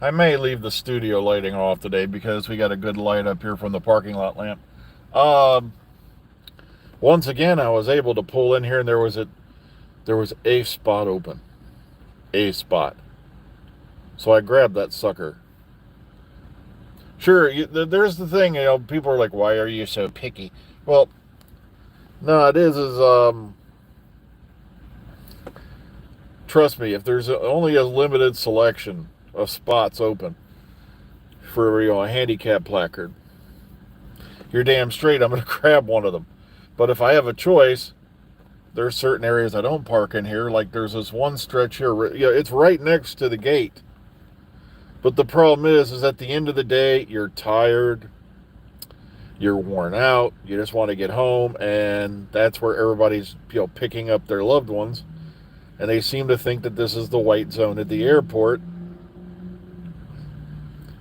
I may leave the studio lighting off today because we got a good light up here from the parking lot lamp. Um, Once again, I was able to pull in here, and there was a spot open, a spot. So I grabbed that sucker. Sure, there's the thing. People are like, "Why are you so picky?" Well, no, it is. Trust me, if there's only a limited selection of spots open for a handicap placard, you're damn straight I'm going to grab one of them. But if I have a choice, there's certain areas I don't park in here. Like there's this one stretch here. It's right next to the gate. But the problem is at the end of the day, you're tired, you're worn out, you just want to get home, and that's where everybody's picking up their loved ones, and they seem to think that this is the white zone at the airport.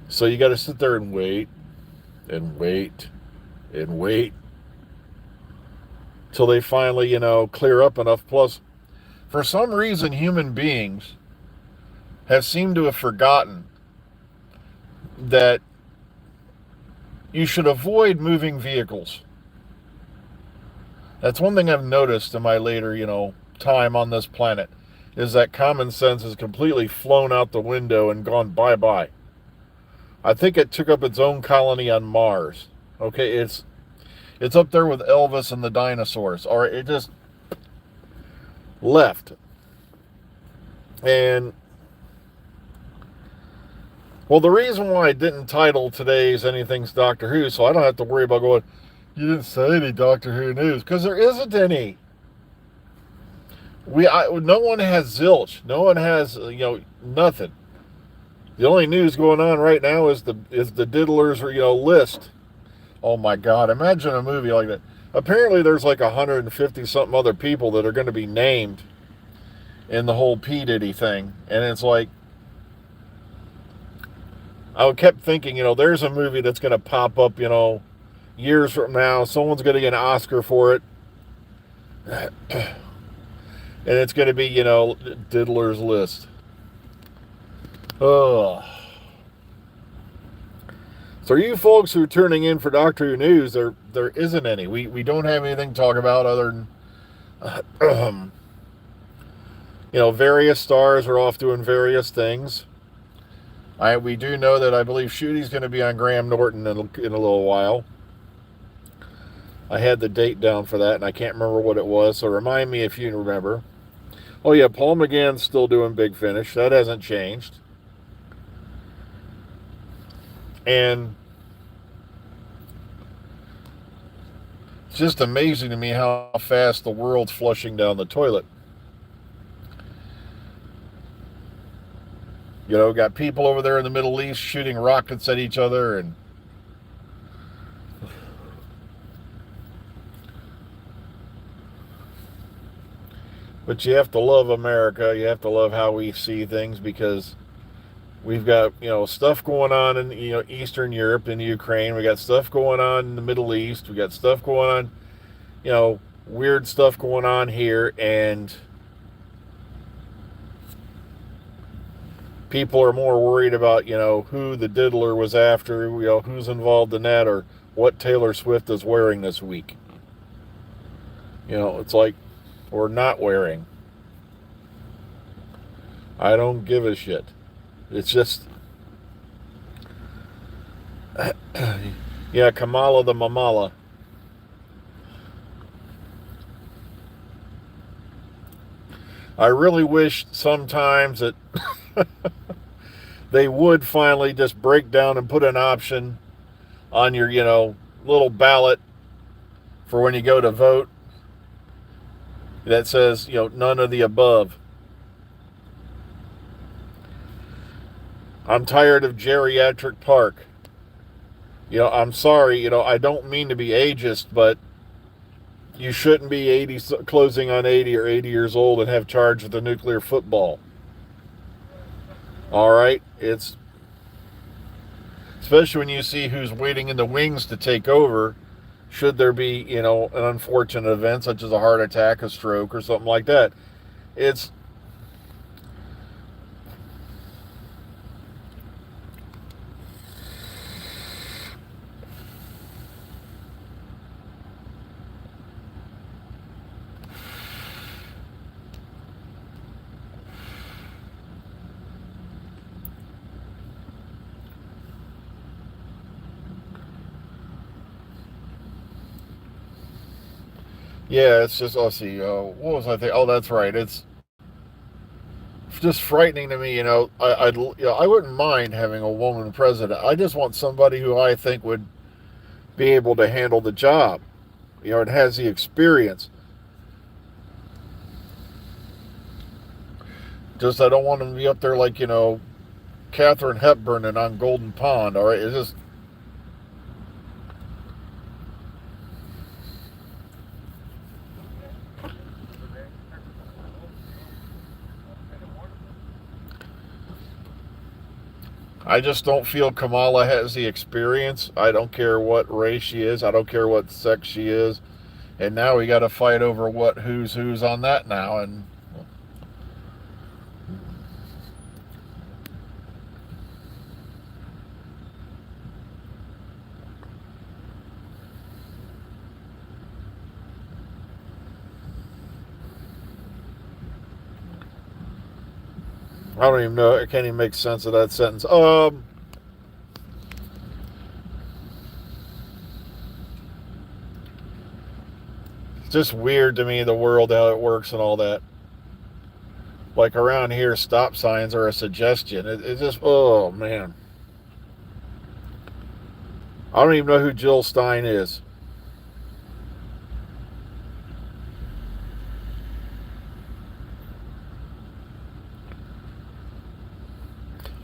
So you got to sit there and wait and wait and wait till they finally, clear up enough. Plus, for some reason, human beings have seemed to have forgotten that you should avoid moving vehicles. That's one thing I've noticed in my later, time on this planet, is that common sense has completely flown out the window and gone bye-bye. I think it took up its own colony on Mars. Okay, it's up there with Elvis and the dinosaurs. All right, it just left. And well, the reason why I didn't title today's Anything's Doctor Who, so I don't have to worry about going, you didn't say any Doctor Who news, because there isn't any. No one has zilch. No one has nothing. The only news going on right now is the diddlers list. Oh my God! Imagine a movie like that. Apparently, there's like 150 something other people that are going to be named in the whole P Diddy thing, and it's like I kept thinking, there's a movie that's going to pop up, years from now. Someone's going to get an Oscar for it, and it's going to be, Diddler's List. Oh. So you folks who are tuning in for Doctor Who news, there isn't any. We don't have anything to talk about other than, various stars are off doing various things. We do know that I believe Shooty's going to be on Graham Norton in a little while. I had the date down for that, and I can't remember what it was, so remind me if you remember. Oh yeah, Paul McGann's still doing Big Finish. That hasn't changed. And it's just amazing to me how fast the world's flushing down the toilet. Got people over there in the Middle East shooting rockets at each other, and but you have to love America. You have to love how we see things, because we've got, stuff going on in, Eastern Europe and Ukraine. We got stuff going on in the Middle East. We got stuff going on, weird stuff going on here. And people are more worried about, who the diddler was after, who's involved in that, or what Taylor Swift is wearing this week. It's like, or not wearing. I don't give a shit. It's just, yeah, Kamala the Mamala. I really wish sometimes that they would finally just break down and put an option on your, little ballot for when you go to vote that says, none of the above. I'm tired of geriatric park. I'm sorry, I don't mean to be ageist, but you shouldn't be 80, closing on 80 or 80 years old and have charge of the nuclear football. All right? It's, especially when you see who's waiting in the wings to take over, should there be, an unfortunate event such as a heart attack, a stroke, or something like that. It's, Yeah, it's just, let's see, what was I thinking? Oh, that's right. It's just frightening to me, I wouldn't mind having a woman president. I just want somebody who I think would be able to handle the job. It has the experience. Just I don't want them to be up there like, Catherine Hepburn and on Golden Pond, all right? It's just, I just don't feel Kamala has the experience. I don't care what race she is. I don't care what sex she is. And now we got to fight over who's on that now. And I don't even know. I can't even make sense of that sentence. It's just weird to me, the world, how it works and all that. Like around here, stop signs are a suggestion. It's just, oh man. I don't even know who Jill Stein is.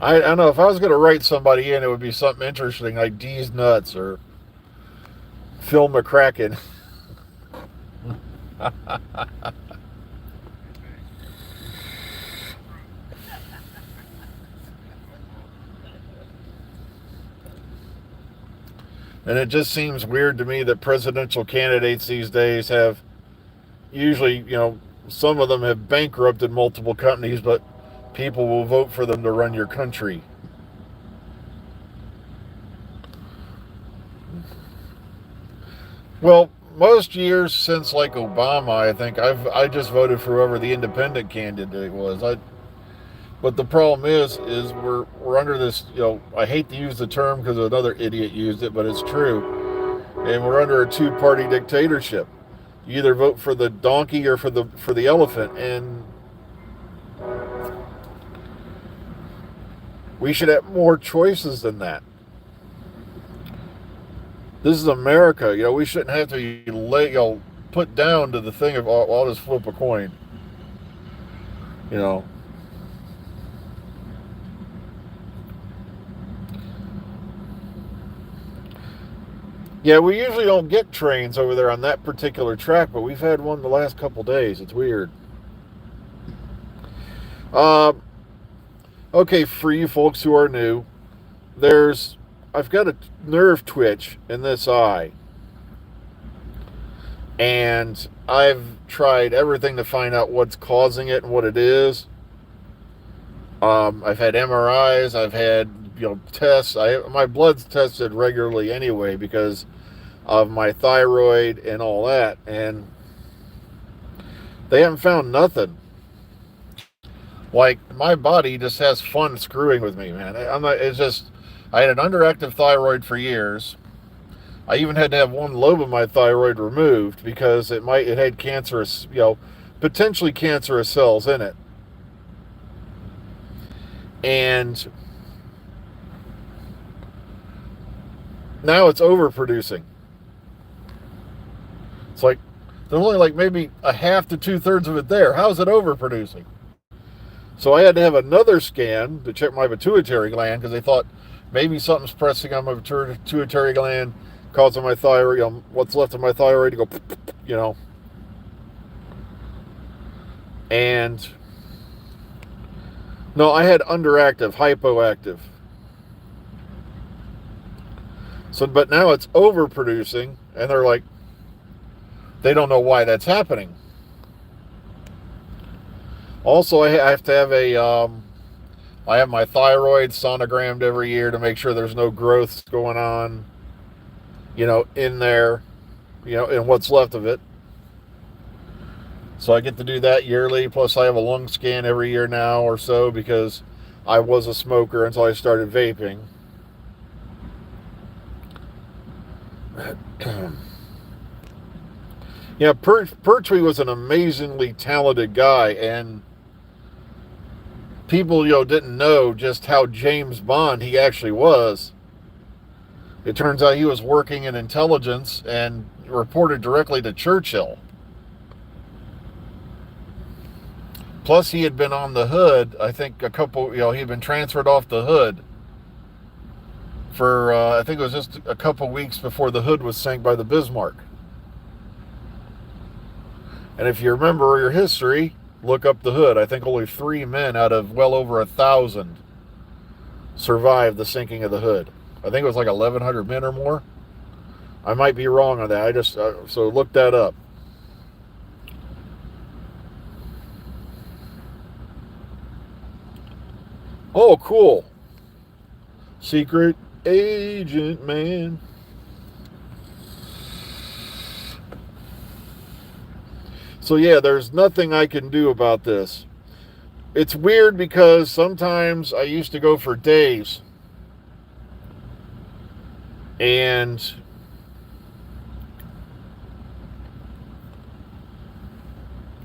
I don't know. If I was going to write somebody in, it would be something interesting like D's Nuts or Phil McCracken. And it just seems weird to me that presidential candidates these days have usually, some of them have bankrupted multiple companies, but people will vote for them to run your country. Well, most years since like Obama, I think I just voted for whoever the independent candidate was. But the problem is we're under this. I hate to use the term because another idiot used it, but it's true. And we're under a two-party dictatorship. You either vote for the donkey or for the elephant, and we should have more choices than that. This is America. We shouldn't have to put down to the thing of, oh, I'll just flip a coin. You know. Yeah, we usually don't get trains over there on that particular track, but we've had one the last couple days. It's weird. Uh, okay, for you folks who are new, I've got a nerve twitch in this eye, and I've tried everything to find out what's causing it and what it is. I've had MRIs, I've had tests. My blood's tested regularly anyway because of my thyroid and all that, and they haven't found nothing. Like, my body just has fun screwing with me, man. I'm not. It's just, I had an underactive thyroid for years. I even had to have one lobe of my thyroid removed because it had cancerous, potentially cancerous cells in it. And now it's overproducing. It's like there's only like maybe a half to 2/3 of it there. How is it overproducing? So I had to have another scan to check my pituitary gland because they thought maybe something's pressing on my pituitary gland, causing my thyroid, what's left of my thyroid to go, And no, I had underactive, hypoactive. So, but now it's overproducing, and they're like, they don't know why that's happening. Also, I have to have I have my thyroid sonogrammed every year to make sure there's no growths going on, in there, in what's left of it. So I get to do that yearly. Plus, I have a lung scan every year now or so because I was a smoker until I started vaping. Yeah, Pertwee was an amazingly talented guy, and people, didn't know just how James Bond he actually was. It turns out he was working in intelligence and reported directly to Churchill. Plus, he had been on the hood, I think he had been transferred off the hood for, I think it was just a couple weeks before the hood was sank by the Bismarck. And if you remember your history, look up the hood. I think only 3 men out of well over 1,000 survived the sinking of the hood. I think it was like 1,100 men or more. I might be wrong on that. So look that up. Oh, cool. Secret agent man. So yeah, there's nothing I can do about this. It's weird because sometimes I used to go for days and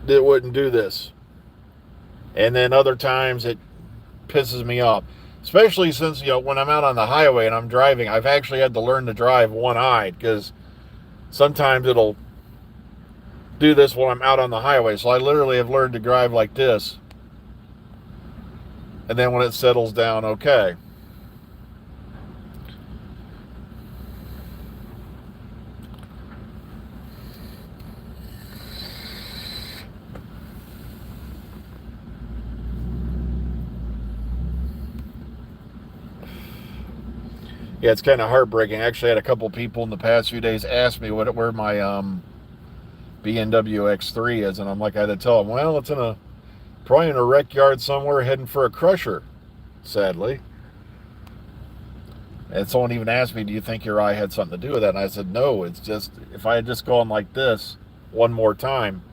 it wouldn't do this. And then other times it pisses me off. Especially since, when I'm out on the highway and I'm driving, I've actually had to learn to drive one-eyed because sometimes it'll do this while I'm out on the highway. So I literally have learned to drive like this. And then when it settles down, okay. Yeah, it's kind of heartbreaking. I actually had a couple people in the past few days ask me where my BMW X3 is, and I'm like, I had to tell them, well, it's probably in a wreck yard somewhere heading for a crusher, sadly. And someone even asked me, do you think your eye had something to do with that? And I said, no, it's just, if I had just gone like this one more time,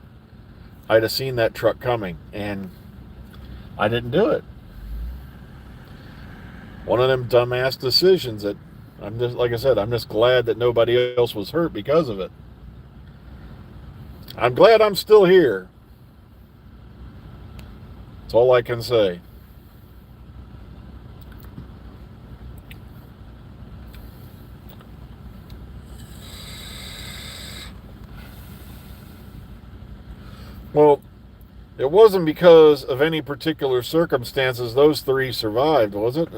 I'd have seen that truck coming, and I didn't do it. One of them dumbass decisions that like I said, I'm just glad that nobody else was hurt because of it. I'm glad I'm still here. That's all I can say. Well, it wasn't because of any particular circumstances those 3 survived, was it?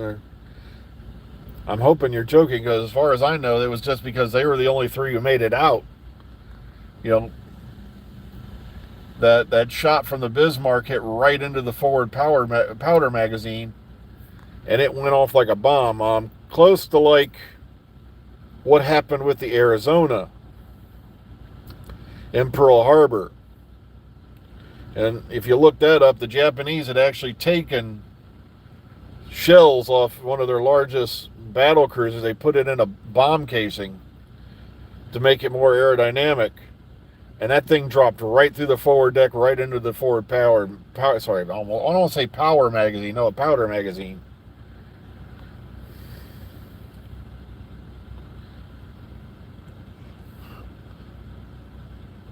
I'm hoping you're joking, because as far as I know, it was just because they were the only 3 who made it out. That shot from the Bismarck hit right into the forward powder magazine, and it went off like a bomb. Close to like what happened with the Arizona in Pearl Harbor. And if you look that up, the Japanese had actually taken shells off one of their largest battle cruisers. They put it in a bomb casing to make it more aerodynamic. And that thing dropped right through the forward deck, right into the forward power sorry, I don't want to say power magazine. No, a powder magazine.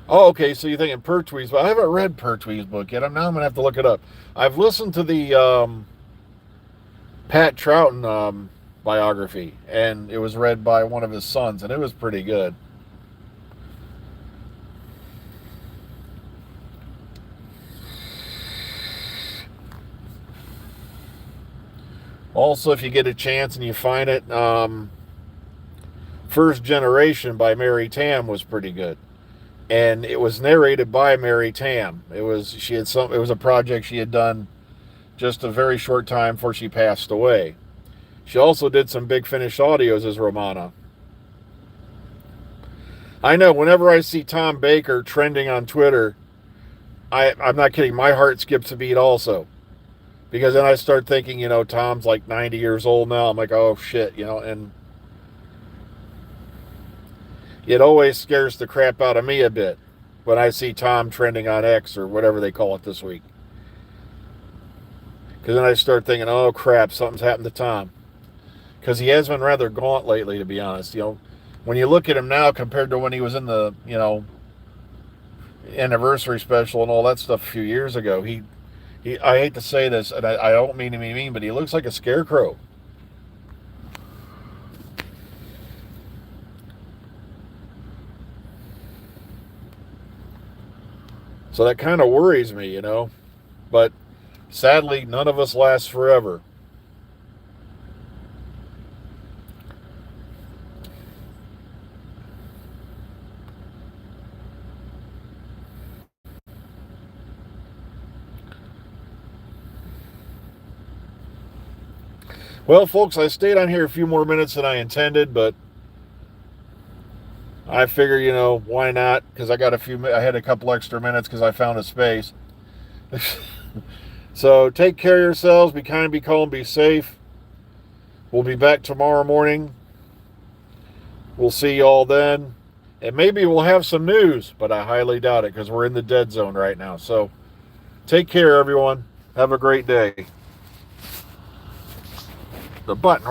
Oh, okay, so you're thinking Pertwee's, but I haven't read Pertwee's book yet. Now I'm going to have to look it up. I've listened to the Pat Troughton biography, and it was read by one of his sons, and it was pretty good. Also, if you get a chance and you find it, First Generation by Mary Tam was pretty good. And it was narrated by Mary Tam. It was a project she had done just a very short time before she passed away. She also did some Big Finish audios as Romana. I know, whenever I see Tom Baker trending on Twitter, I'm not kidding, my heart skips a beat also. Because then I start thinking, Tom's like 90 years old now. I'm like, oh shit, and it always scares the crap out of me a bit when I see Tom trending on X or whatever they call it this week. Because then I start thinking, oh crap, something's happened to Tom. Because he has been rather gaunt lately, to be honest. When you look at him now compared to when he was in the, anniversary special and all that stuff a few years ago. I hate to say this, and I don't mean to be mean, but he looks like a scarecrow. So that kind of worries me, you know. But sadly, none of us last forever. Well, folks, I stayed on here a few more minutes than I intended, but I figure, you know, why not? Because I had a couple extra minutes because I found a space. So take care of yourselves. Be kind, be calm, be safe. We'll be back tomorrow morning. We'll see you all then. And maybe we'll have some news, but I highly doubt it because we're in the dead zone right now. So take care, everyone. Have a great day. The button.